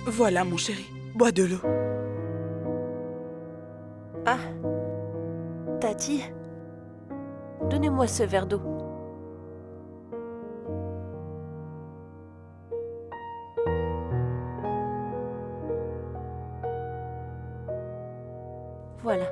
Voilà, mon chéri. Bois de l'eau. Ah, Tati, donnez-moi ce verre d'eau. Voilà.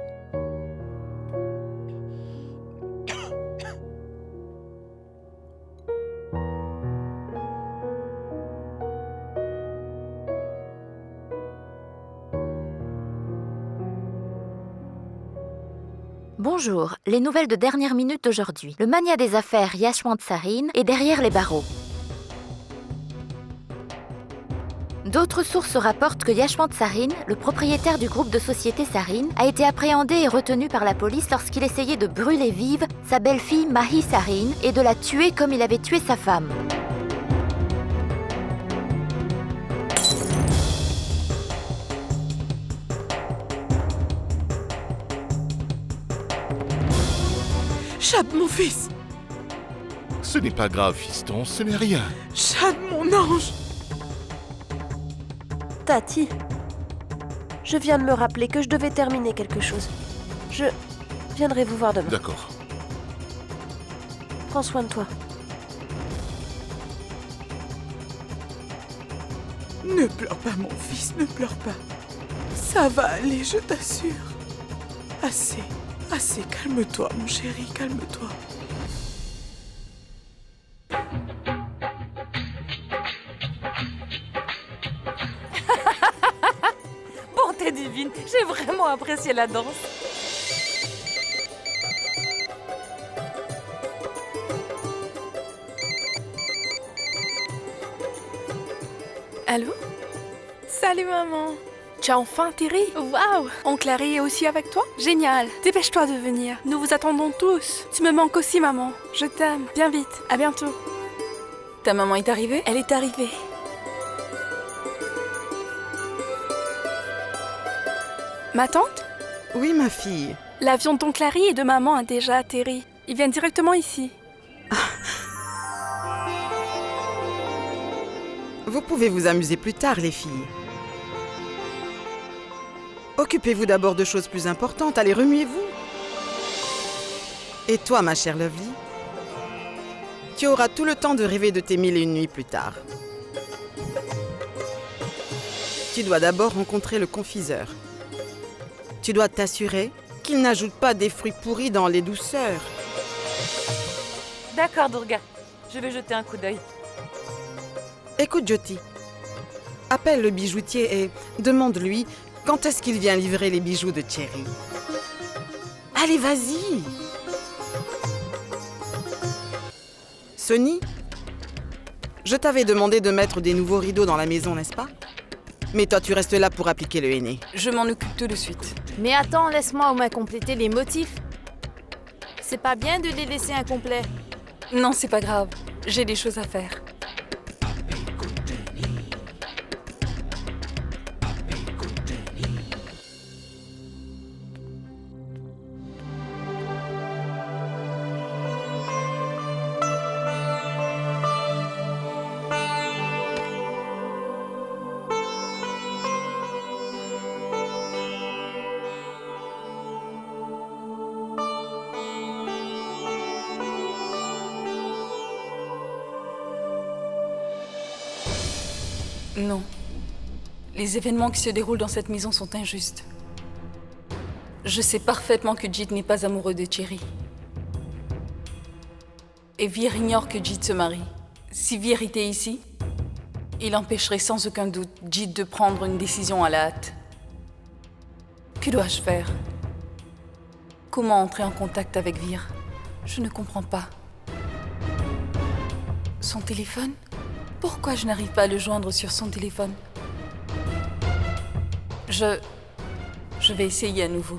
Bonjour, les nouvelles de dernière minute d'aujourd'hui. Le mania des affaires Yashwant Sareen est derrière les barreaux. D'autres sources rapportent que Yashwant Sareen, le propriétaire du groupe de société Sareen, a été appréhendé et retenu par la police lorsqu'il essayait de brûler vive sa belle-fille Mahi Sareen et de la tuer comme il avait tué sa femme. Chad, mon fils! Ce n'est pas grave, fiston, ce n'est rien. Chad, mon ange! Tati, je viens de me rappeler que je devais terminer quelque chose. Je viendrai vous voir demain. D'accord. Prends soin de toi. Ne pleure pas, mon fils, ne pleure pas. Ça va aller, je t'assure. Assez, assez, calme-toi, mon chéri, calme-toi. Bonté divine, j'ai vraiment apprécié la danse. Allô? Salut maman! Tu as enfin atterri? Waouh! Oncle Harry est aussi avec toi? Génial! Dépêche-toi de venir, nous vous attendons tous. Tu me manques aussi maman, je t'aime. Viens vite, à bientôt. Ta maman est arrivée? Elle est arrivée. Ma tante? Oui, ma fille. L'avion d'oncle Harry et de maman a déjà atterri. Ils viennent directement ici. Vous pouvez vous amuser plus tard, les filles. Occupez-vous d'abord de choses plus importantes. Allez, remuez-vous. Et toi, ma chère Lovely, tu auras tout le temps de rêver de tes 1001 nuits plus tard. Tu dois d'abord rencontrer le confiseur. Tu dois t'assurer qu'il n'ajoute pas des fruits pourris dans les douceurs. D'accord, Durga. Je vais jeter un coup d'œil. Écoute, Jyoti. Appelle le bijoutier et demande-lui quand est-ce qu'il vient livrer les bijoux de Cherry. Allez, vas-y! Sonny, je t'avais demandé de mettre des nouveaux rideaux dans la maison, n'est-ce pas? Mais toi, tu restes là pour appliquer le henné. Je m'en occupe tout de suite. Mais attends, laisse-moi au moins compléter les motifs. C'est pas bien de les laisser incomplets. Non, c'est pas grave. J'ai des choses à faire. Non. Les événements qui se déroulent dans cette maison sont injustes. Je sais parfaitement que Jit n'est pas amoureux de Cherry. Et Vir ignore que Jit se marie. Si Vir était ici, il empêcherait sans aucun doute Jit de prendre une décision à la hâte. Que dois-je faire? Comment entrer en contact avec Vir? Je ne comprends pas. Son téléphone? Pourquoi je n'arrive pas à le joindre sur son téléphone? Je vais essayer à nouveau.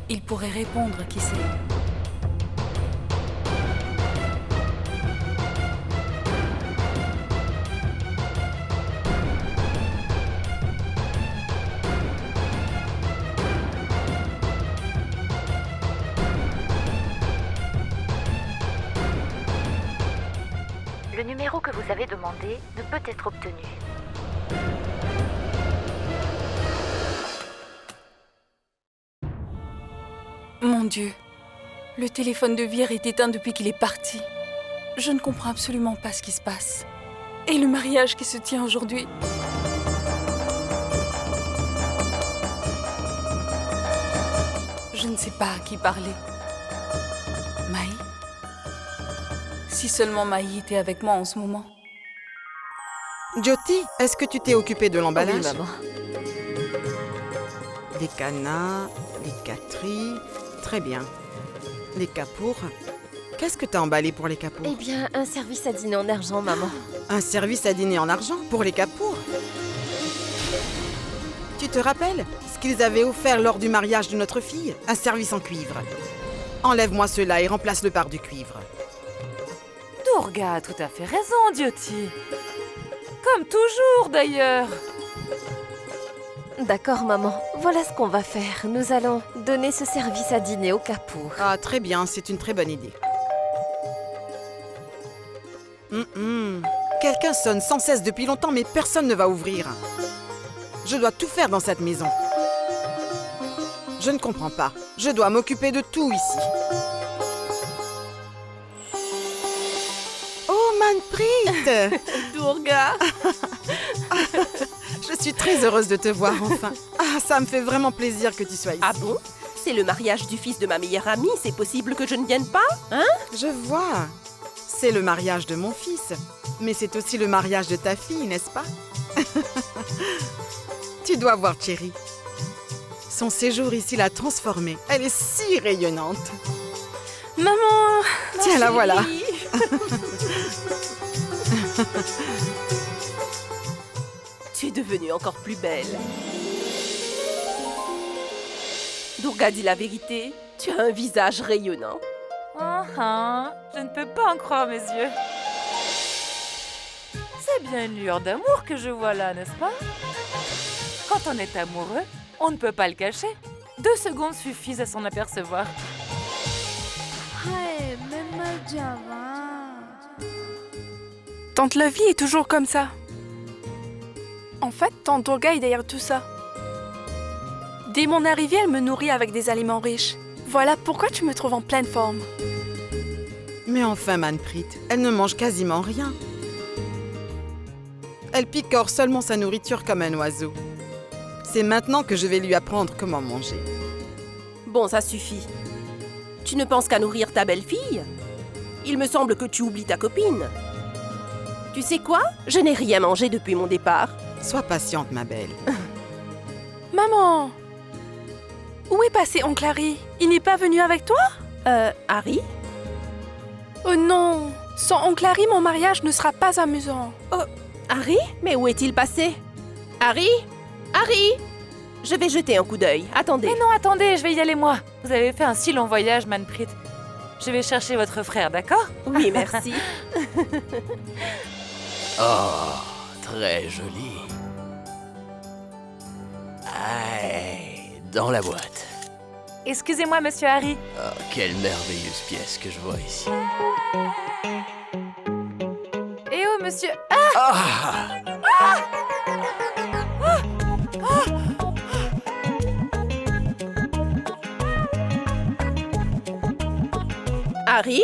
Il pourrait répondre, qui sait. Le numéro que vous avez demandé ne peut être obtenu. Mon Dieu, le téléphone de Vir est éteint depuis qu'il est parti. Je ne comprends absolument pas ce qui se passe. Et le mariage qui se tient aujourd'hui. Je ne sais pas à qui parler. Maï? Si seulement Maï était avec moi en ce moment. Jyoti, est-ce que tu t'es occupée de l'emballage? Oui, maman. Les canas, les catteries, très bien. Les capours. Qu'est-ce que t'as emballé pour les capours? Eh bien, un service à dîner en argent, maman. Un service à dîner en argent pour les capours? Tu te rappelles ce qu'ils avaient offert lors du mariage de notre fille? Un service en cuivre. Enlève-moi cela et remplace-le par du cuivre. Durga a tout à fait raison, Jyoti. Comme toujours, d'ailleurs. D'accord, maman. Voilà ce qu'on va faire. Nous allons donner ce service à dîner au Kapoor. Ah, très bien, c'est une très bonne idée. Quelqu'un sonne sans cesse depuis longtemps, mais personne ne va ouvrir. Je dois tout faire dans cette maison. Je ne comprends pas. Je dois m'occuper de tout ici. Oh, Manpreet! Durga. Je suis très heureuse de te voir enfin. Ah, ça me fait vraiment plaisir que tu sois ici. Ah bon? C'est le mariage du fils de ma meilleure amie, c'est possible que je ne vienne pas? Hein? Je vois. C'est le mariage de mon fils. Mais c'est aussi le mariage de ta fille, n'est-ce pas? Tu dois voir Cherry. Son séjour ici l'a transformée. Elle est si rayonnante. Maman! Tiens, la voilà. Tu es devenue encore plus belle. Durga dit la vérité, tu as un visage rayonnant. Je ne peux pas en croire mes yeux. C'est bien une lueur d'amour que je vois là, n'est-ce pas? Quand on est amoureux, on ne peut pas le cacher. 2 secondes suffisent à s'en apercevoir. Tante Lovely est toujours comme ça. En fait, Tante Durga est derrière tout ça. Dès mon arrivée, elle me nourrit avec des aliments riches. Voilà pourquoi tu me trouves en pleine forme. Mais enfin, Manpreet, elle ne mange quasiment rien. Elle picore seulement sa nourriture comme un oiseau. C'est maintenant que je vais lui apprendre comment manger. Bon, ça suffit. Tu ne penses qu'à nourrir ta belle-fille? Il me semble que tu oublies ta copine. Tu sais quoi? Je n'ai rien mangé depuis mon départ. Sois patiente, ma belle. Maman! Où est passé Oncle Harry? Il n'est pas venu avec toi? Harry? Oh non! Sans Oncle Harry, mon mariage ne sera pas amusant. Oh, Harry? Mais où est-il passé? Harry? Harry? Je vais jeter un coup d'œil. Attendez. Mais non, attendez, je vais y aller moi. Vous avez fait un si long voyage, Manpreet. Je vais chercher votre frère, d'accord? Oui, merci. Oh, très joli. Aïe, dans la boîte. Excusez-moi, monsieur Harry. Oh, quelle merveilleuse pièce que je vois ici. Eh oh, monsieur... Ah! Harry?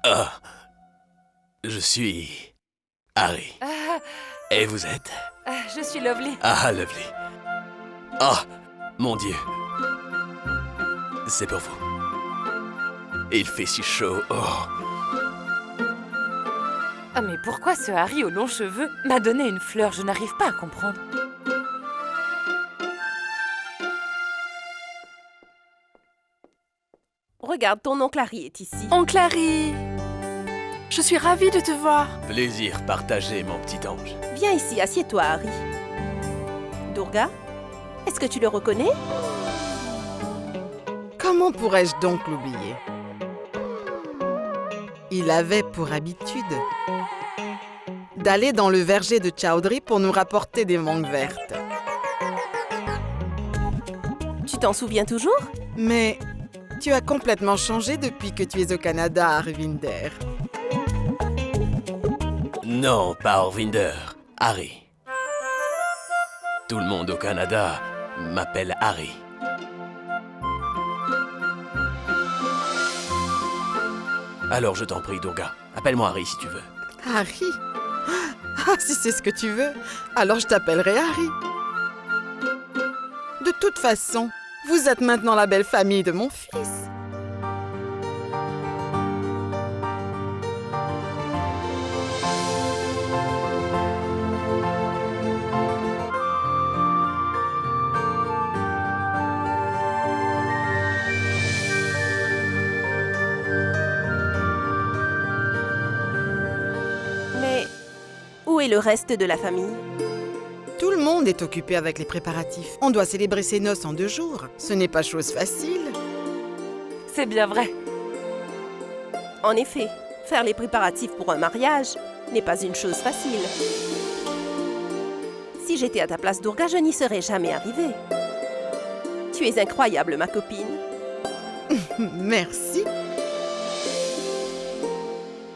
Ah, je suis Harry. Et vous êtes? Je suis Lovely. Ah, Lovely. Ah, mon Dieu. C'est pour vous. Il fait si chaud. Oh. Ah, mais pourquoi ce Harry aux longs cheveux m'a donné une fleur? Je n'arrive pas à comprendre. Regarde, ton oncle Harry est ici. Oncle Harry! Je suis ravie de te voir. Plaisir partagé, mon petit ange. Viens ici, assieds-toi, Harry. Durga, est-ce que tu le reconnais? Comment pourrais-je donc l'oublier? Il avait pour habitude d'aller dans le verger de Chowdhury pour nous rapporter des mangues vertes. Tu t'en souviens toujours? Mais tu as complètement changé depuis que tu es au Canada, Arvinder. Non, pas Orvinder. Harry. Tout le monde au Canada m'appelle Harry. Alors je t'en prie, Durga. Appelle-moi Harry si tu veux. Harry? Ah, si c'est ce que tu veux, alors je t'appellerai Harry. De toute façon, vous êtes maintenant la belle famille de mon fils. Mais où est le reste de la famille? Tout le monde est occupé avec les préparatifs. On doit célébrer ses noces en 2 jours. Ce n'est pas chose facile. C'est bien vrai. En effet, faire les préparatifs pour un mariage n'est pas une chose facile. Si j'étais à ta place, Durga, je n'y serais jamais arrivée. Tu es incroyable, ma copine. Merci.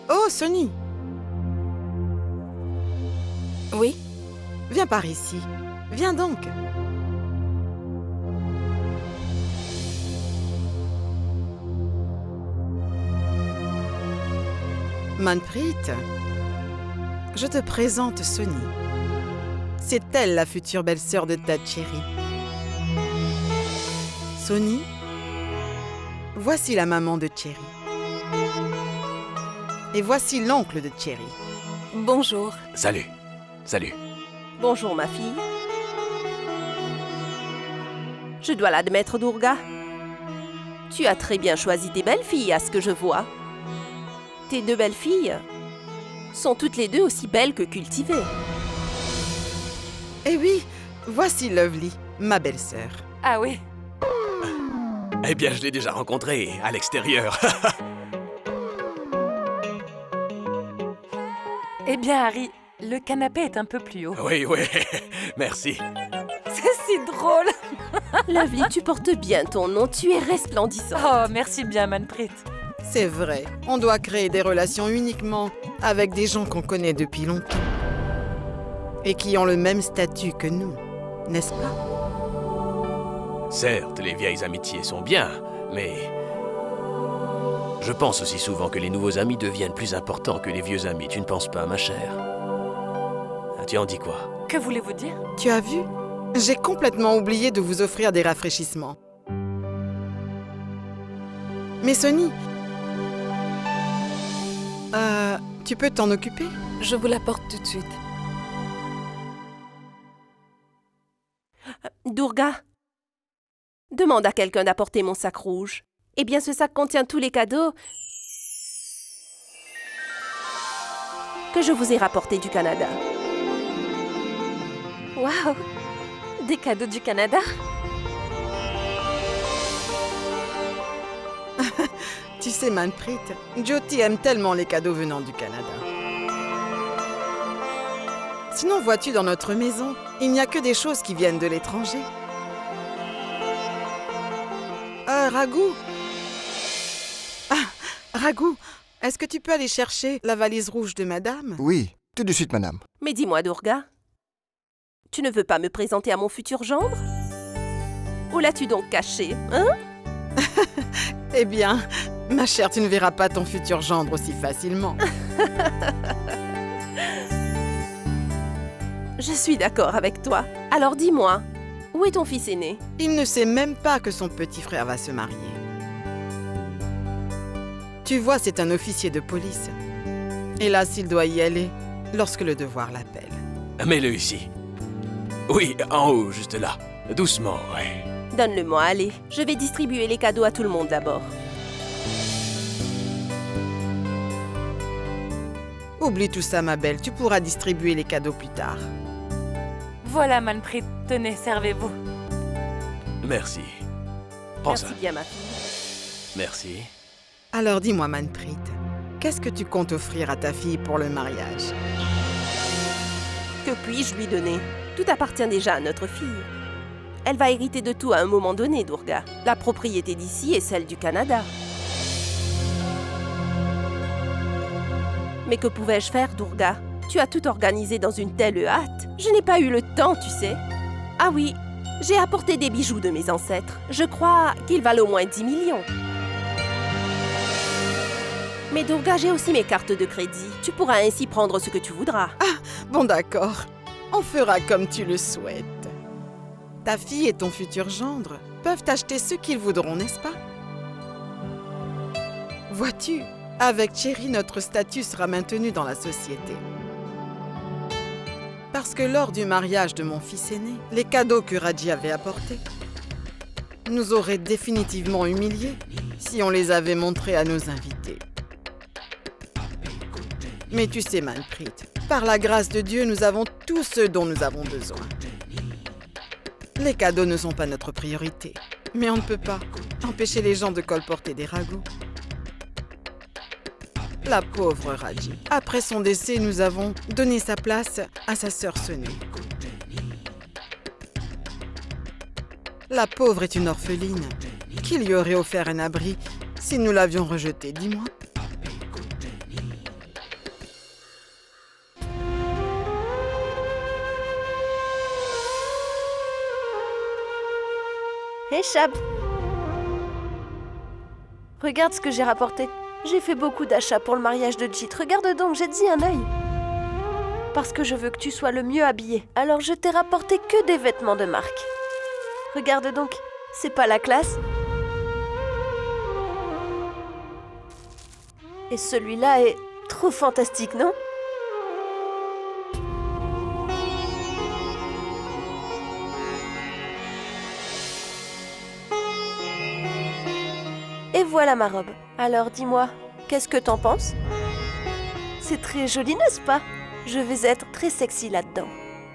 Oh, Sonny, Oui? viens par ici. Viens donc. Manpreet, je te présente Sonny. C'est elle la future belle-sœur de ta chérie. Sonny, voici la maman de Cherry. Et voici l'oncle de Cherry. Bonjour. Salut. Salut. Bonjour, ma fille. Je dois l'admettre, Durga. Tu as très bien choisi tes belles-filles, à ce que je vois. Tes 2 belles-filles sont toutes les 2 aussi belles que cultivées. Eh oui, voici Lovely, ma belle-sœur. Ah oui. Eh bien, je l'ai déjà rencontré à l'extérieur. Eh bien, Harry, le canapé est un peu plus haut. Oui, oui. Merci. C'est si drôle. Lovely, tu portes bien ton nom, tu es resplendissante. Oh, merci bien, Manpreet. C'est vrai, on doit créer des relations uniquement avec des gens qu'on connaît depuis longtemps. Et qui ont le même statut que nous, n'est-ce pas? Certes, les vieilles amitiés sont bien, mais... Je pense aussi souvent que les nouveaux amis deviennent plus importants que les vieux amis, tu ne penses pas, ma chère? Tu en dis quoi? Que voulez-vous dire? Tu as vu? J'ai complètement oublié de vous offrir des rafraîchissements. Mais Sonny... tu peux t'en occuper? Je vous l'apporte tout de suite. Durga, demande à quelqu'un d'apporter mon sac rouge. Eh bien, ce sac contient tous les cadeaux que je vous ai rapportés du Canada. Waouh! Des cadeaux du Canada? Tu sais, Manpreet, Jyoti aime tellement les cadeaux venant du Canada. Sinon, vois-tu, dans notre maison, il n'y a que des choses qui viennent de l'étranger. Raghu? Ah, Raghu, est-ce que tu peux aller chercher la valise rouge de madame? Oui, tout de suite, madame. Mais dis-moi, Durga, tu ne veux pas me présenter à mon futur gendre? Où l'as-tu donc caché, hein? Eh bien, ma chère, tu ne verras pas ton futur gendre aussi facilement. Je suis d'accord avec toi. Alors dis-moi, où est ton fils aîné? Il ne sait même pas que son petit frère va se marier. Tu vois, c'est un officier de police. Hélas, il doit y aller lorsque le devoir l'appelle. Mets-le ici. Oui, en haut, juste là. Doucement, ouais. Donne-le-moi, allez. Je vais distribuer les cadeaux à tout le monde d'abord. Oublie tout ça, ma belle. Tu pourras distribuer les cadeaux plus tard. Voilà, Manpreet. Tenez, servez-vous. Merci. Prends Merci ça. bien, ma fille. Merci. Alors dis-moi, Manpreet, qu'est-ce que tu comptes offrir à ta fille pour le mariage? Que puis-je lui donner? Tout appartient déjà à notre fille. Elle va hériter de tout à un moment donné, Durga. La propriété d'ici est celle du Canada. Mais que pouvais-je faire, Durga? Tu as tout organisé dans une telle hâte. Je n'ai pas eu le temps, tu sais. Ah oui, j'ai apporté des bijoux de mes ancêtres. Je crois qu'ils valent au moins 10 millions. Mais Durga, j'ai aussi mes cartes de crédit. Tu pourras ainsi prendre ce que tu voudras. Bon d'accord, on fera comme tu le souhaites. Ta fille et ton futur gendre peuvent acheter ce qu'ils voudront, n'est-ce pas? Vois-tu, avec Cherry, notre statut sera maintenu dans la société. Parce que lors du mariage de mon fils aîné, les cadeaux que Raji avait apportés nous auraient définitivement humiliés si on les avait montrés à nos invités. Mais tu sais, Manpreet, par la grâce de Dieu, nous avons tout ce dont nous avons besoin. Les cadeaux ne sont pas notre priorité, mais on ne peut pas empêcher les gens de colporter des ragots. La pauvre Raji. Après son décès, nous avons donné sa place à sa sœur Sonu. La pauvre est une orpheline. Qui lui aurait offert un abri si nous l'avions rejetée, dis-moi? Hé, Chab! Regarde ce que j'ai rapporté. J'ai fait beaucoup d'achats pour le mariage de Jit. Regarde donc, j'ai dit un œil. Parce que je veux que tu sois le mieux habillé. Alors je t'ai rapporté que des vêtements de marque. Regarde donc, c'est pas la classe? Et celui-là est trop fantastique, non? Et voilà ma robe. Alors dis-moi, qu'est-ce que t'en penses? C'est très joli, n'est-ce pas? Je vais être très sexy là-dedans.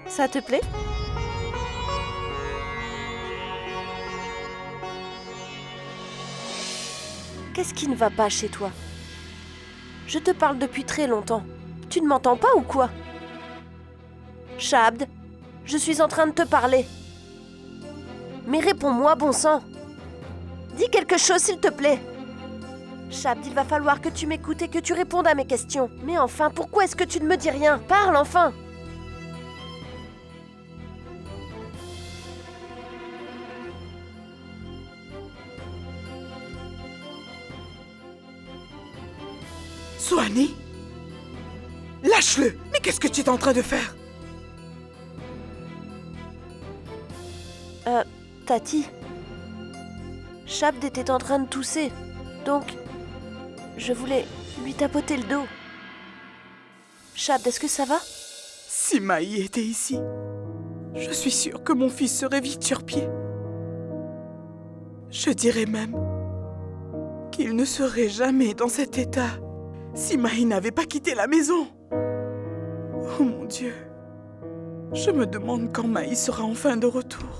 Ça te plaît? Qu'est-ce qui ne va pas chez toi? Je te parle depuis très longtemps. Tu ne m'entends pas ou quoi? Shabd, je suis en train de te parler. Mais réponds-moi, bon sang. Dis quelque chose, s'il te plaît. Shabd, il va falloir que tu m'écoutes et que tu répondes à mes questions. Mais enfin, pourquoi est-ce que tu ne me dis rien? Parle enfin! Soani? Lâche-le! Mais qu'est-ce que tu es en train de faire? Tati. Shabd était en train de tousser. Donc, je voulais lui tapoter le dos. Shabd, est-ce que ça va? Si Maï était ici, je suis sûre que mon fils serait vite sur pied. Je dirais même qu'il ne serait jamais dans cet état si Maï n'avait pas quitté la maison. Oh mon Dieu, je me demande quand Maï sera enfin de retour.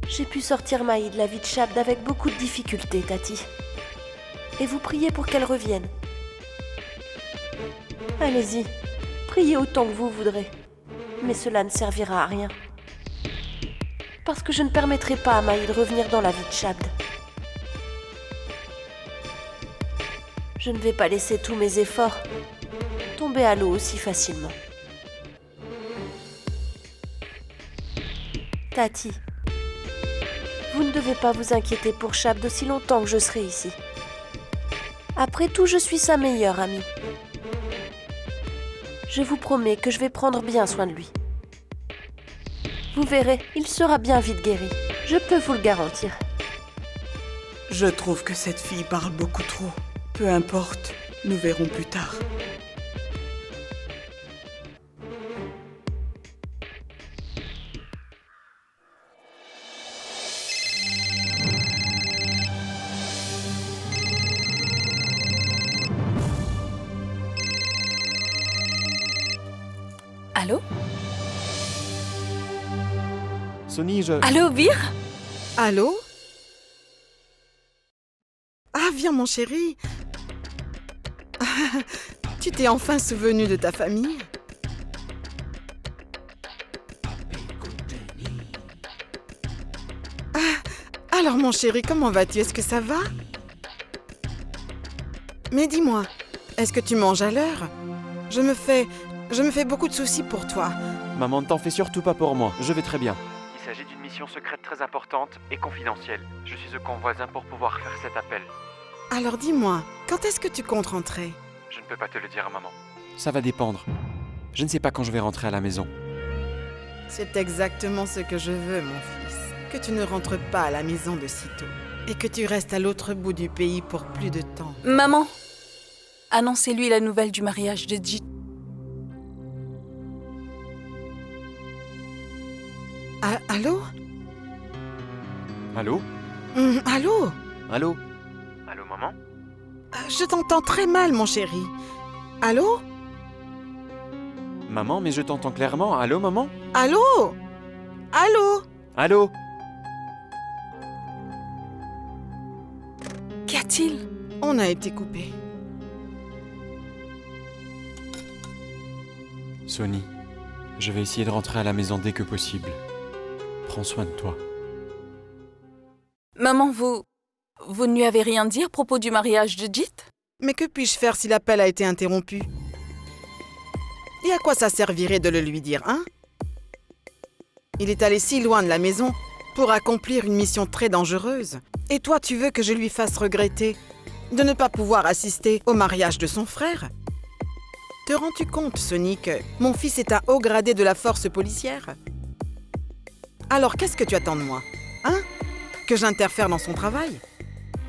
J'ai pu sortir Maï de la vie de Shabd avec beaucoup de difficultés, Tati. Et vous priez pour qu'elle revienne. Allez-y, priez autant que vous voudrez. Mais cela ne servira à rien. Parce que je ne permettrai pas à Maï de revenir dans la vie de Shabd. Je ne vais pas laisser tous mes efforts tomber à l'eau aussi facilement. Tati, vous ne devez pas vous inquiéter pour Shabd aussi longtemps que je serai ici. Après tout, je suis sa meilleure amie. Je vous promets que je vais prendre bien soin de lui. Vous verrez, il sera bien vite guéri. Je peux vous le garantir. Je trouve que cette fille parle beaucoup trop. Peu importe, nous verrons plus tard. Allô? Sony, Allô, Bir? Allô? Ah, viens mon chéri. Tu t'es enfin souvenu de ta famille? Alors mon chéri, comment vas-tu? Est-ce que ça va? Mais dis-moi, est-ce que tu manges à l'heure? Je me fais Je me fais beaucoup de soucis pour toi. Maman, ne t'en fais surtout pas pour moi. Je vais très bien. Il s'agit d'une mission secrète très importante et confidentielle. Je suis au camp voisin pour pouvoir faire cet appel. Alors dis-moi, quand est-ce que tu comptes rentrer? Je ne peux pas te le dire, maman. Ça va dépendre. Je ne sais pas quand je vais rentrer à la maison. C'est exactement ce que je veux, mon fils. Que tu ne rentres pas à la maison de sitôt. Et que tu restes à l'autre bout du pays pour plus de temps. Maman, annoncez-lui la nouvelle du mariage de Jit. Allô? Allô? Allô? Allô? Allô, maman? Je t'entends très mal, mon chéri. Allô? Maman, mais je t'entends clairement. Allô, maman? Allô? Allô? Allô? Qu'y a-t-il? On a été coupés. Sonny, je vais essayer de rentrer à la maison dès que possible. Prends soin de toi. Maman, vous ne lui avez rien dit à propos du mariage de Jit? Mais que puis-je faire si l'appel a été interrompu? Et à quoi ça servirait de le lui dire, hein? Il est allé si loin de la maison pour accomplir une mission très dangereuse. Et toi, tu veux que je lui fasse regretter de ne pas pouvoir assister au mariage de son frère? Te rends-tu compte, Sonny, que mon fils est un haut gradé de la force policière? Alors, qu'est-ce que tu attends de moi? Hein? Que j'interfère dans son travail?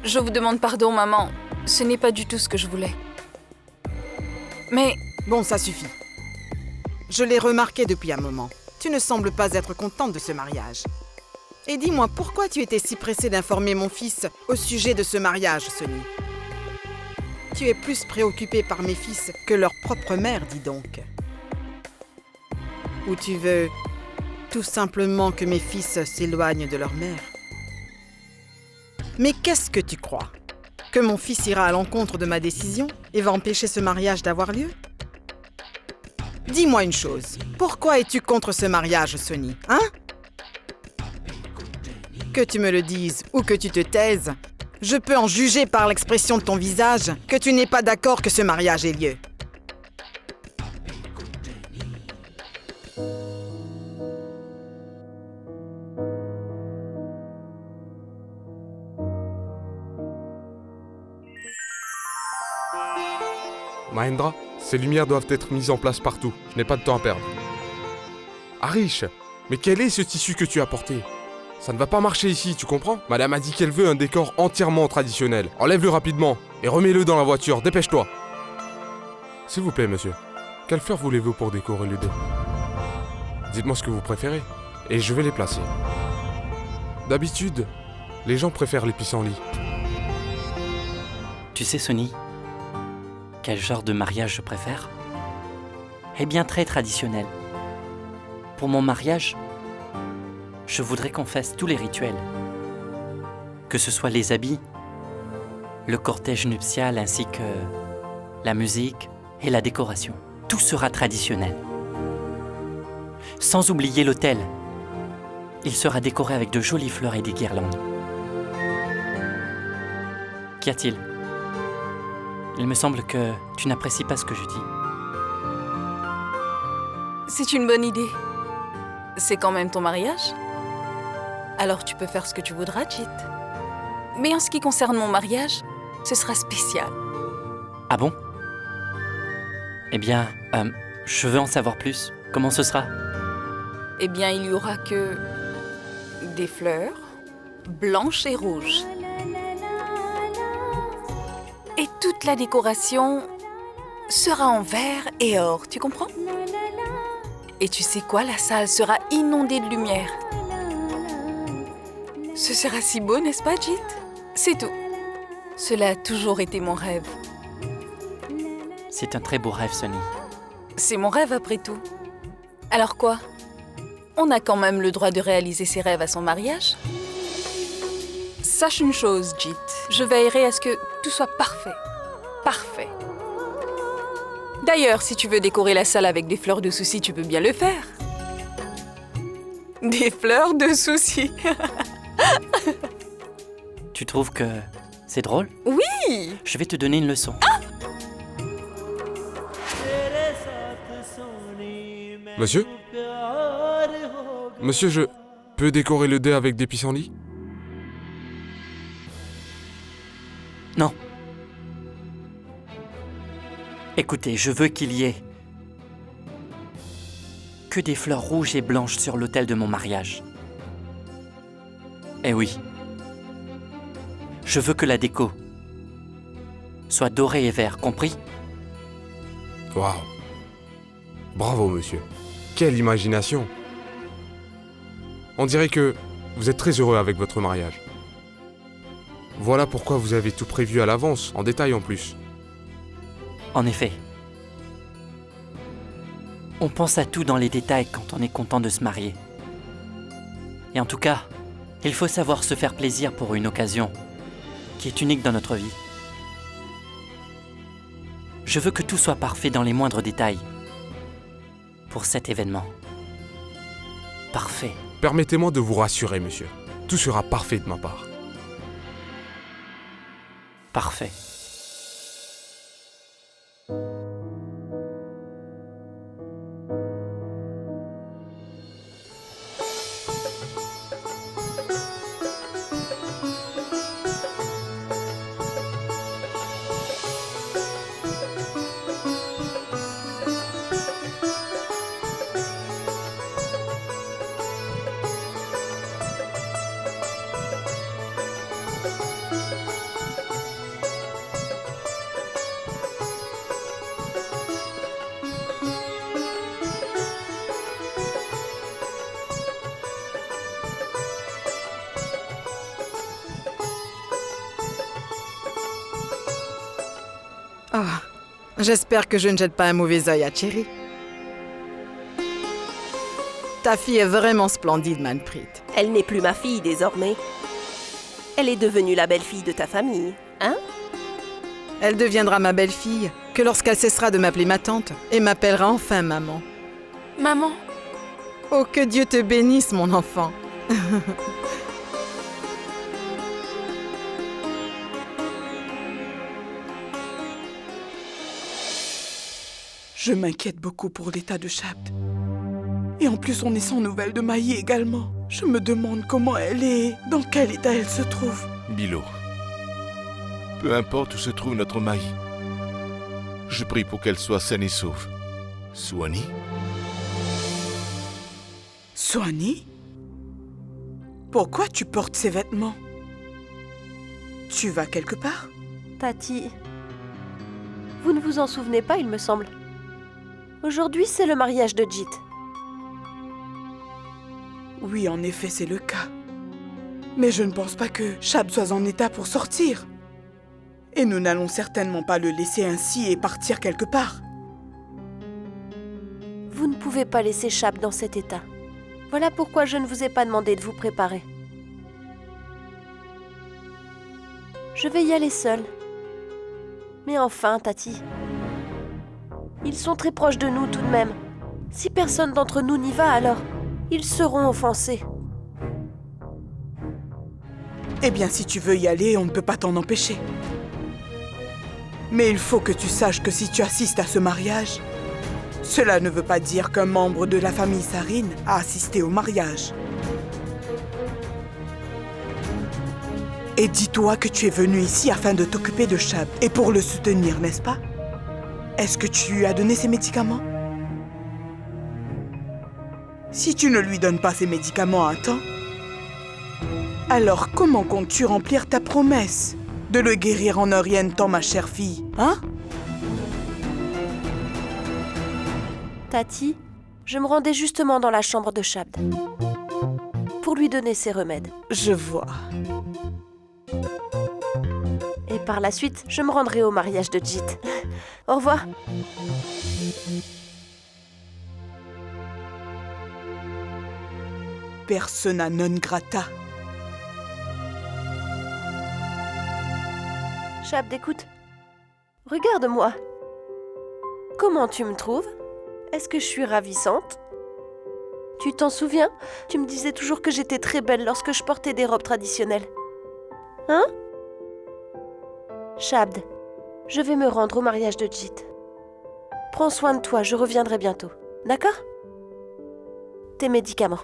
Je vous demande pardon, maman. Ce n'est pas du tout ce que je voulais. Mais... Bon, ça suffit. Je l'ai remarqué depuis un moment. Tu ne sembles pas être contente de ce mariage. Et dis-moi, pourquoi tu étais si pressée d'informer mon fils au sujet de ce mariage, Sonny? Tu es plus préoccupée par mes fils que leur propre mère, dis donc. Ou tu veux tout simplement que mes fils s'éloignent de leur mère? Mais qu'est-ce que tu crois? Que mon fils ira à l'encontre de ma décision et va empêcher ce mariage d'avoir lieu? Dis-moi une chose, pourquoi es-tu contre ce mariage, Sonny, hein? Que tu me le dises ou que tu te taises, je peux en juger par l'expression de ton visage que tu n'es pas d'accord que ce mariage ait lieu. Mahendra, ces lumières doivent être mises en place partout. Je n'ai pas de temps à perdre. Harish, mais quel est ce tissu que tu as porté? Ça ne va pas marcher ici, tu comprends? Madame a dit qu'elle veut un décor entièrement traditionnel. Enlève-le rapidement et remets-le dans la voiture, dépêche-toi. S'il vous plaît, monsieur. Quelles fleurs voulez-vous pour décorer les deux? Dites-moi ce que vous préférez et je vais les placer. D'habitude, les gens préfèrent les pissenlits. Tu sais, Sonny, quel genre de mariage je préfère? Eh bien, très traditionnel. Pour mon mariage, je voudrais qu'on fasse tous les rituels. Que ce soit les habits, le cortège nuptial ainsi que la musique et la décoration. Tout sera traditionnel. Sans oublier l'autel. Il sera décoré avec de jolies fleurs et des guirlandes. Qu'y a-t-il? Il me semble que tu n'apprécies pas ce que je dis. C'est une bonne idée. C'est quand même ton mariage. Alors tu peux faire ce que tu voudras, Jit. Mais en ce qui concerne mon mariage, ce sera spécial. Ah bon? Eh bien, je veux en savoir plus. Comment ce sera? Eh bien, il y aura que des fleurs blanches et rouges. Et toute la décoration sera en verre et or, tu comprends? Et tu sais quoi, la salle sera inondée de lumière. Ce sera si beau, n'est-ce pas, Jit? C'est tout. Cela a toujours été mon rêve. C'est un très beau rêve, Sonny. C'est mon rêve après tout. Alors quoi? On a quand même le droit de réaliser ses rêves à son mariage? Sache une chose, Jit. Je veillerai à ce que tout soit parfait. Parfait. D'ailleurs, si tu veux décorer la salle avec des fleurs de soucis, tu peux bien le faire. Des fleurs de soucis. Tu trouves que c'est drôle? Oui! Je vais te donner une leçon. Monsieur? Monsieur, je peux décorer le dé avec des pissenlits? Non. Écoutez, je veux qu'il y ait que des fleurs rouges et blanches sur l'autel de mon mariage. Eh oui. Je veux que la déco soit dorée et vert, compris? Waouh! Bravo, monsieur. Quelle imagination! On dirait que vous êtes très heureux avec votre mariage. Voilà pourquoi vous avez tout prévu à l'avance, en détail en plus. En effet. On pense à tout dans les détails quand on est content de se marier. Et en tout cas, il faut savoir se faire plaisir pour une occasion qui est unique dans notre vie. Je veux que tout soit parfait dans les moindres détails pour cet événement. Parfait. Permettez-moi de vous rassurer, monsieur. Tout sera parfait de ma part. Parfait. Ah, j'espère que je ne jette pas un mauvais œil à Cherry. Ta fille est vraiment splendide, Manpreet. Elle n'est plus ma fille désormais. Elle est devenue la belle-fille de ta famille, hein? Elle deviendra ma belle-fille que lorsqu'elle cessera de m'appeler ma tante et m'appellera enfin maman. Maman. Oh, que Dieu te bénisse, mon enfant. Je m'inquiète beaucoup pour l'état de Shabd. Et en plus, on est sans nouvelles de Mahi également. Je me demande comment elle est, dans quel état elle se trouve. Bilo, peu importe où se trouve notre Mahi, je prie pour qu'elle soit saine et sauve. Swani? Swani? Pourquoi tu portes ces vêtements? Tu vas quelque part? Tati, vous ne vous en souvenez pas, il me semble. Aujourd'hui, c'est le mariage de Jit. Oui, en effet, c'est le cas. Mais je ne pense pas que Shab soit en état pour sortir. Et nous n'allons certainement pas le laisser ainsi et partir quelque part. Vous ne pouvez pas laisser Shab dans cet état. Voilà pourquoi je ne vous ai pas demandé de vous préparer. Je vais y aller seule. Mais enfin, Tati, ils sont très proches de nous tout de même. Si personne d'entre nous n'y va, alors ils seront offensés. Eh bien, si tu veux y aller, on ne peut pas t'en empêcher. Mais il faut que tu saches que si tu assistes à ce mariage, cela ne veut pas dire qu'un membre de la famille Sarin a assisté au mariage. Et dis-toi que tu es venu ici afin de t'occuper de Shab et pour le soutenir, n'est-ce pas? Est-ce que tu lui as donné ses médicaments? Si tu ne lui donnes pas ses médicaments à temps, alors comment comptes-tu remplir ta promesse de le guérir en un rien de temps, ma chère fille, hein? Tati, je me rendais justement dans la chambre de Shabd pour lui donner ses remèdes. Je vois. Et par la suite, je me rendrai au mariage de Jit. Au revoir. Persona non grata. Shabd, écoute. Regarde-moi. Comment tu me trouves? Est-ce que je suis ravissante? Tu t'en souviens? Tu me disais toujours que j'étais très belle lorsque je portais des robes traditionnelles. Hein? Shabd, je vais me rendre au mariage de Jit. Prends soin de toi, je reviendrai bientôt. D'accord? tes médicaments.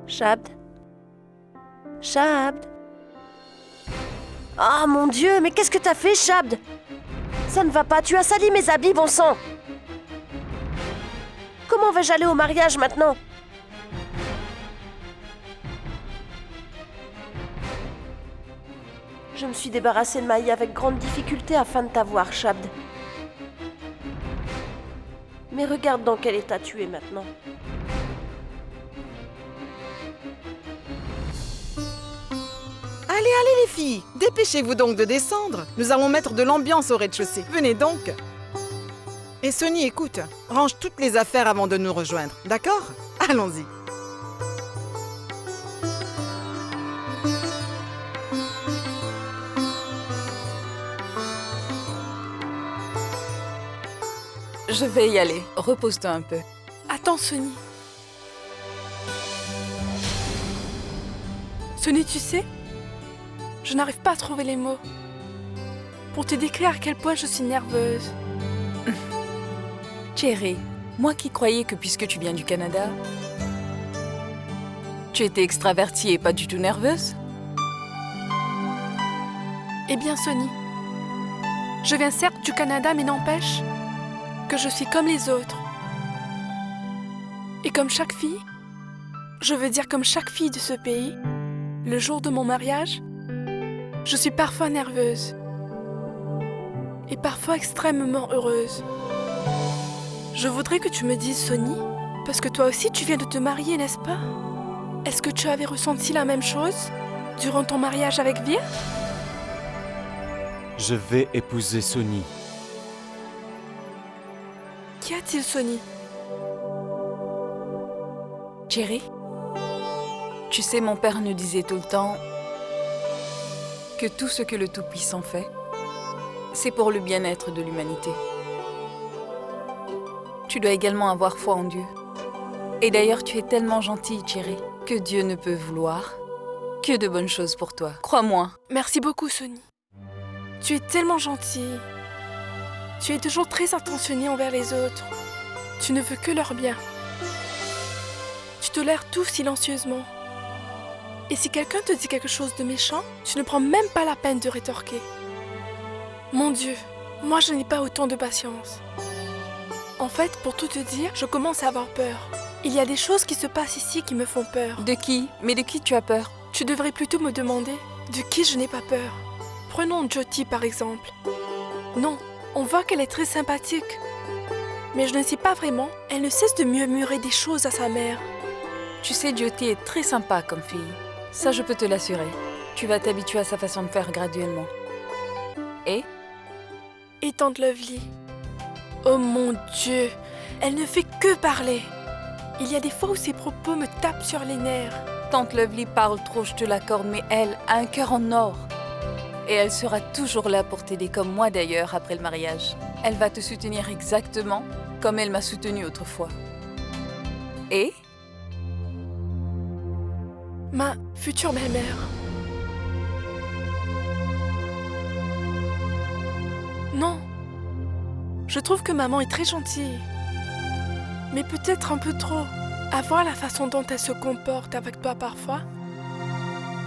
Shabd? Shabd? Ah mon Dieu, mais qu'est-ce que t'as fait, Shabd? Ça ne va pas, tu as sali mes habits, bon sang! Comment vais-je aller au mariage maintenant? Je me suis débarrassée de Maï avec grande difficulté afin de t'avoir, Shabd. Mais regarde dans quel état tu es maintenant. Allez les filles, dépêchez-vous donc de descendre. Nous allons mettre de l'ambiance au rez-de-chaussée. Venez donc. Et Sonny, écoute, range toutes les affaires avant de nous rejoindre, d'accord? Allons-y. Je vais y aller. Repose-toi un peu. Attends, Sonny. Sonny, tu sais, je n'arrive pas à trouver les mots pour te décrire à quel point je suis nerveuse. Cherry, moi qui croyais que puisque tu viens du Canada, tu étais extravertie et pas du tout nerveuse. Eh bien, Sonny, je viens certes du Canada, mais n'empêche que je suis comme les autres. Et comme chaque fille, je veux dire comme chaque fille de ce pays, le jour de mon mariage, je suis parfois nerveuse et parfois extrêmement heureuse. Je voudrais que tu me dises, Sonny, parce que toi aussi tu viens de te marier, n'est-ce pas? Est-ce que tu avais ressenti la même chose durant ton mariage avec Vir? Je vais épouser Sonny. Qu'y a-t-il, Sonny? Cherry, tu sais, mon père nous disait tout le temps que tout ce que le Tout-Puissant fait, c'est pour le bien-être de l'humanité. Tu dois également avoir foi en Dieu. Et d'ailleurs, tu es tellement gentille, Cherry, que Dieu ne peut vouloir que de bonnes choses pour toi. Crois-moi. Merci beaucoup, Sonny. Tu es tellement gentille. Tu es toujours très attentionnée envers les autres. Tu ne veux que leur bien. Tu tolères tout silencieusement. Et si quelqu'un te dit quelque chose de méchant, tu ne prends même pas la peine de rétorquer. Mon Dieu, moi je n'ai pas autant de patience. En fait, pour tout te dire, je commence à avoir peur. Il y a des choses qui se passent ici qui me font peur. De qui? Mais de qui tu as peur? Tu devrais plutôt me demander de qui je n'ai pas peur. Prenons Jyoti par exemple. Non, on voit qu'elle est très sympathique. Mais je ne sais pas vraiment, elle ne cesse de murmurer des choses à sa mère. Tu sais, Jyoti est très sympa comme fille. Ça, je peux te l'assurer. Tu vas t'habituer à sa façon de faire graduellement. Et Tante Lovely. Oh mon Dieu, elle ne fait que parler. Il y a des fois où ses propos me tapent sur les nerfs. Tante Lovely parle trop, je te l'accorde, mais elle a un cœur en or. Et elle sera toujours là pour t'aider, comme moi d'ailleurs, après le mariage. Elle va te soutenir exactement comme elle m'a soutenue autrefois. Et ma future belle-mère. Non. Je trouve que maman est très gentille. Mais peut-être un peu trop. À voir la façon dont elle se comporte avec toi parfois,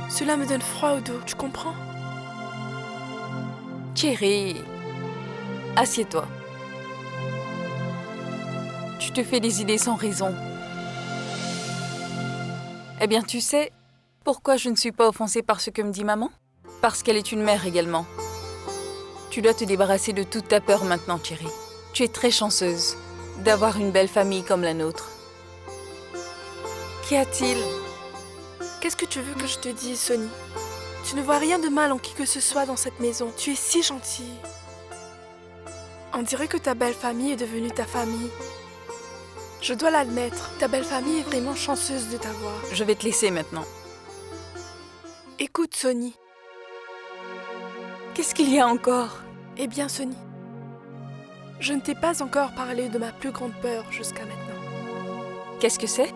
cela me donne froid au dos, tu comprends? Cherry, assieds-toi. Tu te fais des idées sans raison. Eh bien, tu sais pourquoi je ne suis pas offensée par ce que me dit maman? Parce qu'elle est une mère également. Tu dois te débarrasser de toute ta peur maintenant, Cherry. Tu es très chanceuse d'avoir une belle famille comme la nôtre. Qu'y a-t-il? Qu'est-ce que tu veux que je te dise, Sonny? Tu ne vois rien de mal en qui que ce soit dans cette maison. Tu es si gentille. On dirait que ta belle famille est devenue ta famille. Je dois l'admettre, ta belle famille est vraiment chanceuse de t'avoir. Je vais te laisser maintenant. Écoute, Sonny. Qu'est-ce qu'il y a encore? Eh bien, Sonny, Je ne t'ai pas encore parlé de ma plus grande peur jusqu'à maintenant. Qu'est-ce que c'est?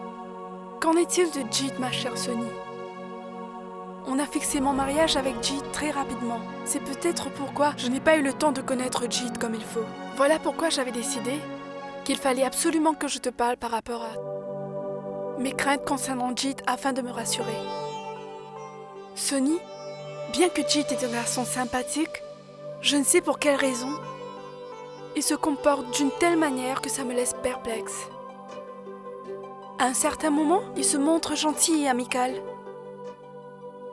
Qu'en est-il de Jeet, ma chère Sonny? On a fixé mon mariage avec Jeet très rapidement. C'est peut-être pourquoi je n'ai pas eu le temps de connaître Jeet comme il faut. Voilà pourquoi j'avais décidé qu'il fallait absolument que je te parle par rapport à mes craintes concernant Jeet afin de me rassurer. Sonny, bien que Jeet est un garçon sympathique, je ne sais pour quelle raison, il se comporte d'une telle manière que ça me laisse perplexe. À un certain moment, il se montre gentil et amical.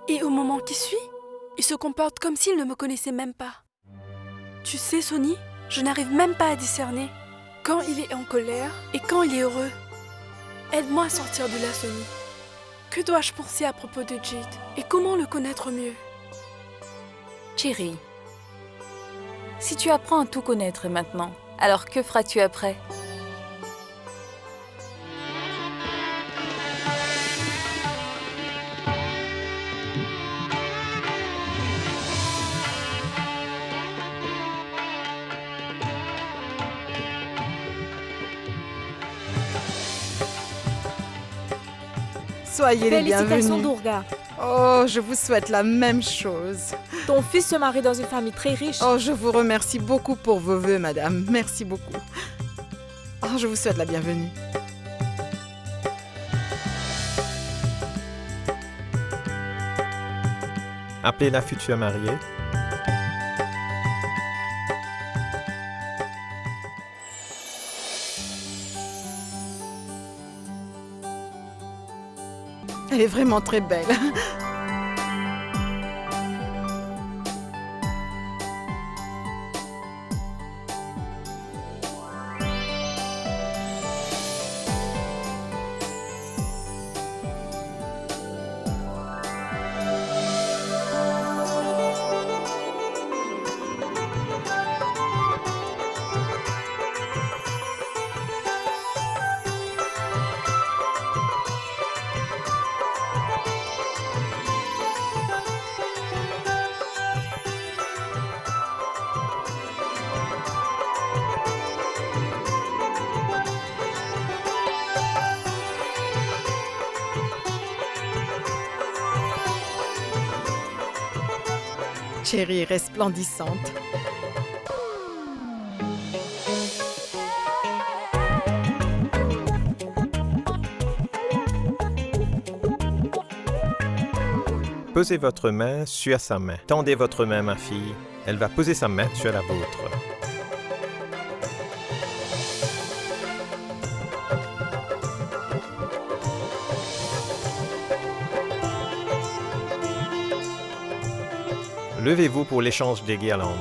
Et au moment qui suit, il se comporte comme s'il ne me connaissait même pas. Tu sais, Sonny, je n'arrive même pas à discerner quand il est en colère et quand il est heureux. Aide-moi à sortir de là, Sonny. Que dois-je penser à propos de Jeet et comment le connaître mieux? Chérie, si tu apprends à tout connaître maintenant, alors que feras-tu après? Soyez les Félicitations, bienvenus. Durga. Oh, je vous souhaite la même chose. Ton fils se marie dans une famille très riche. Oh, je vous remercie beaucoup pour vos vœux, madame. Merci beaucoup. Oh, je vous souhaite la bienvenue. Appelez la future mariée. Elle est vraiment très belle. Chérie resplendissante. Posez votre main sur sa main. Tendez votre main, ma fille. Elle va poser sa main sur la vôtre. Levez-vous pour l'échange des guirlandes.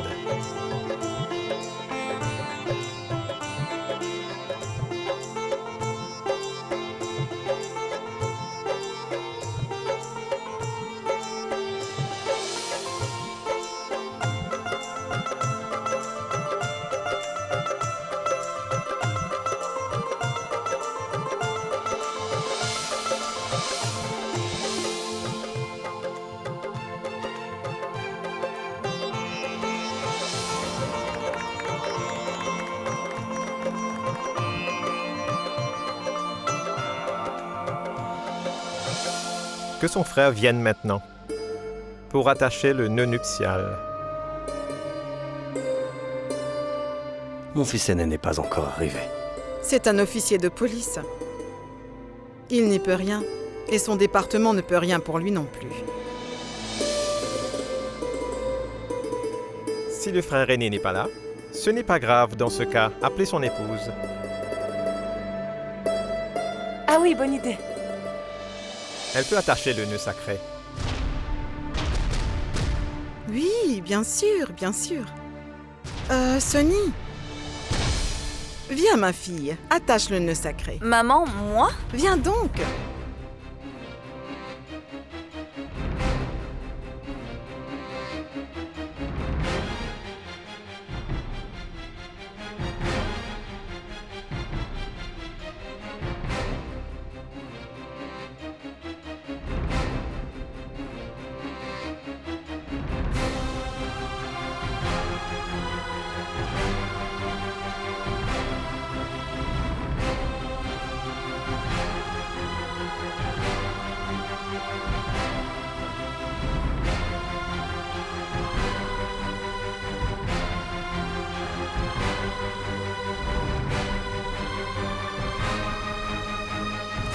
Que son frère vienne maintenant pour attacher le nœud nuptial. Mon fils aîné n'est pas encore arrivé. C'est un officier de police. Il n'y peut rien, et son département ne peut rien pour lui non plus. Si le frère aîné n'est pas là, ce n'est pas grave dans ce cas. Appelez son épouse. Ah oui, bonne idée. Elle peut attacher le nœud sacré. Oui, bien sûr, bien sûr. Sonny. Viens, ma fille. Attache le nœud sacré. Maman, moi? Viens donc.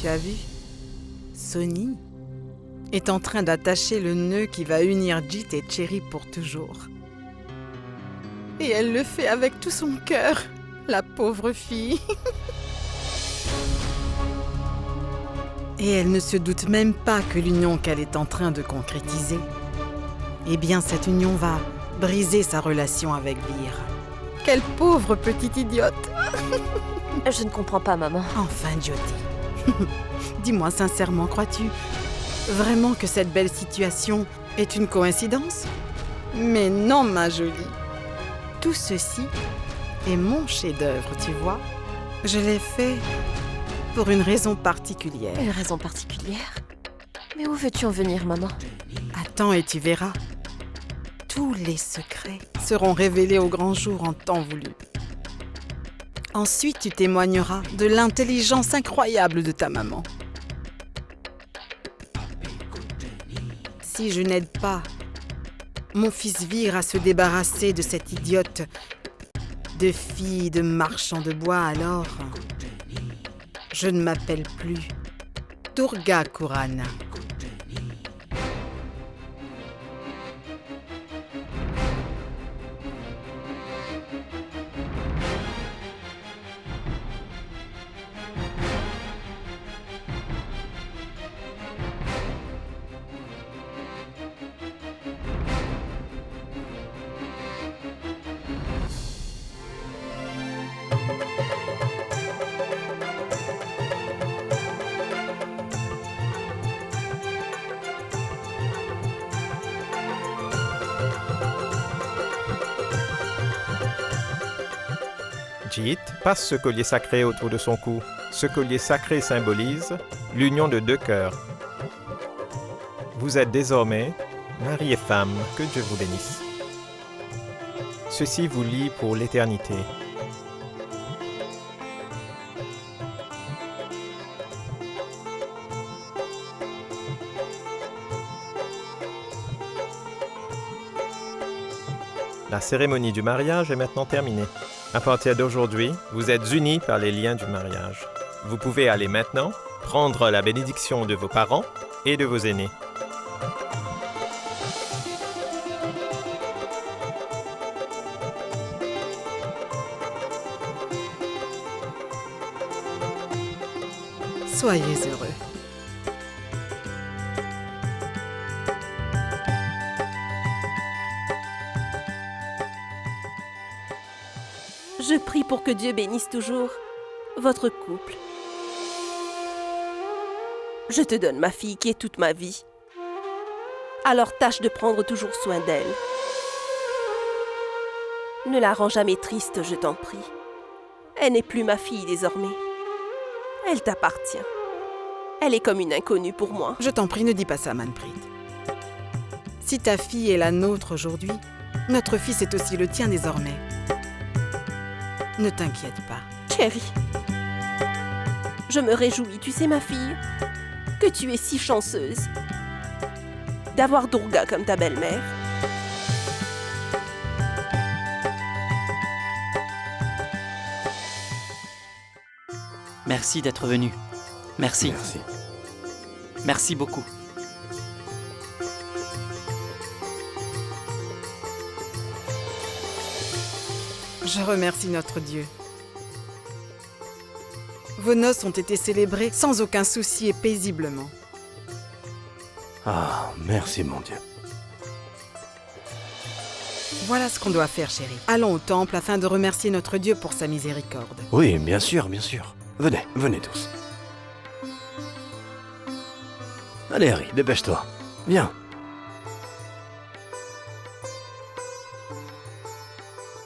Tu as vu? Sonny est en train d'attacher le nœud qui va unir Jit et Cherry pour toujours. Et elle le fait avec tout son cœur, la pauvre fille. Et elle ne se doute même pas que l'union qu'elle est en train de concrétiser, eh bien cette union va briser sa relation avec Vir. Quelle pauvre petite idiote. Je ne comprends pas, maman. Enfin, Jyoti. Dis-moi sincèrement, crois-tu vraiment que cette belle situation est une coïncidence? Mais non, ma jolie. Tout ceci est mon chef-d'œuvre, tu vois. Je l'ai fait pour une raison particulière. Une raison particulière? Mais où veux-tu en venir, maman? Attends et tu verras. Tous les secrets seront révélés au grand jour en temps voulu. Ensuite, tu témoigneras de l'intelligence incroyable de ta maman. Si je n'aide pas mon fils Vir à se débarrasser de cette idiote de fille de marchand de bois, alors je ne m'appelle plus Durga Kurana. Jit passe ce collier sacré autour de son cou. Ce collier sacré symbolise l'union de deux cœurs. Vous êtes désormais mari et femme, que Dieu vous bénisse. Ceci vous lie pour l'éternité. La cérémonie du mariage est maintenant terminée. À partir d'aujourd'hui, vous êtes unis par les liens du mariage. Vous pouvez aller maintenant prendre la bénédiction de vos parents et de vos aînés. Soyez heureux. Je prie pour que Dieu bénisse toujours votre couple. Je te donne ma fille qui est toute ma vie. Alors tâche de prendre toujours soin d'elle. Ne la rends jamais triste, je t'en prie. Elle n'est plus ma fille désormais. Elle t'appartient. Elle est comme une inconnue pour moi. Je t'en prie, ne dis pas ça, Manpreet. Si ta fille est la nôtre aujourd'hui, notre fils est aussi le tien désormais. Ne t'inquiète pas. Cherry, je me réjouis, tu sais ma fille, que tu es si chanceuse d'avoir Durga comme ta belle-mère. Merci d'être venu. Merci. Merci. Merci beaucoup. Je remercie notre Dieu. Vos noces ont été célébrées sans aucun souci et paisiblement. Ah, merci mon Dieu. Voilà ce qu'on doit faire, chérie. Allons au temple afin de remercier notre Dieu pour sa miséricorde. Oui, bien sûr, bien sûr. Venez, venez tous. Allez Harry, dépêche-toi. Viens.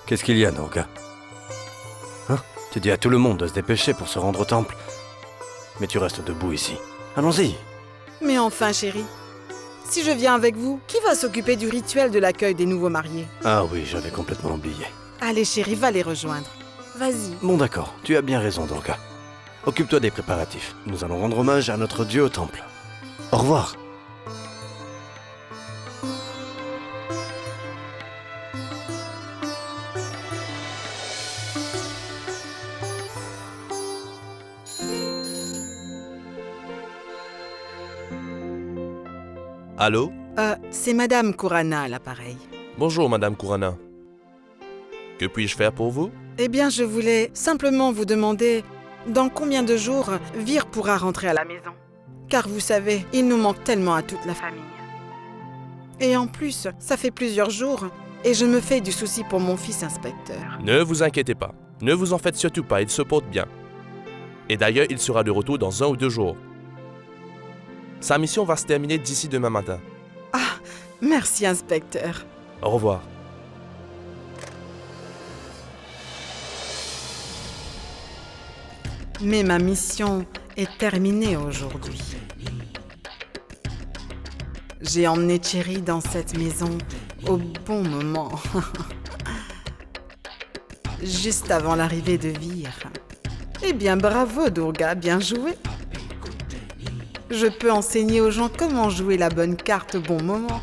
Qu'est-ce qu'il y a, Durga? Hein? Tu dis à tout le monde de se dépêcher pour se rendre au temple. Mais tu restes debout ici. Allons-y. Mais enfin, chérie, si je viens avec vous, qui va s'occuper du rituel de l'accueil des nouveaux mariés? Ah oui, j'avais complètement oublié. Allez, chérie, va les rejoindre. Vas-y. Bon d'accord, tu as bien raison, Durga. Occupe-toi des préparatifs. Nous allons rendre hommage à notre Dieu au temple. Au revoir. Allô? C'est Madame Kurana à l'appareil. Bonjour, Madame Kurana. Que puis-je faire pour vous? Eh bien, je voulais simplement vous demander dans combien de jours Vir pourra rentrer à la maison. Car vous savez, il nous manque tellement à toute la famille. Et en plus, ça fait plusieurs jours et je me fais du souci pour mon fils inspecteur. Ne vous inquiétez pas. Ne vous en faites surtout pas, il se porte bien. Et d'ailleurs, il sera de retour dans 1 ou 2 jours. Sa mission va se terminer d'ici demain matin. Ah, merci inspecteur. Au revoir. Mais ma mission est terminée aujourd'hui. J'ai emmené Cherry dans cette maison au bon moment. Juste avant l'arrivée de Vir. Eh bien, bravo Durga, bien joué. Je peux enseigner aux gens comment jouer la bonne carte au bon moment.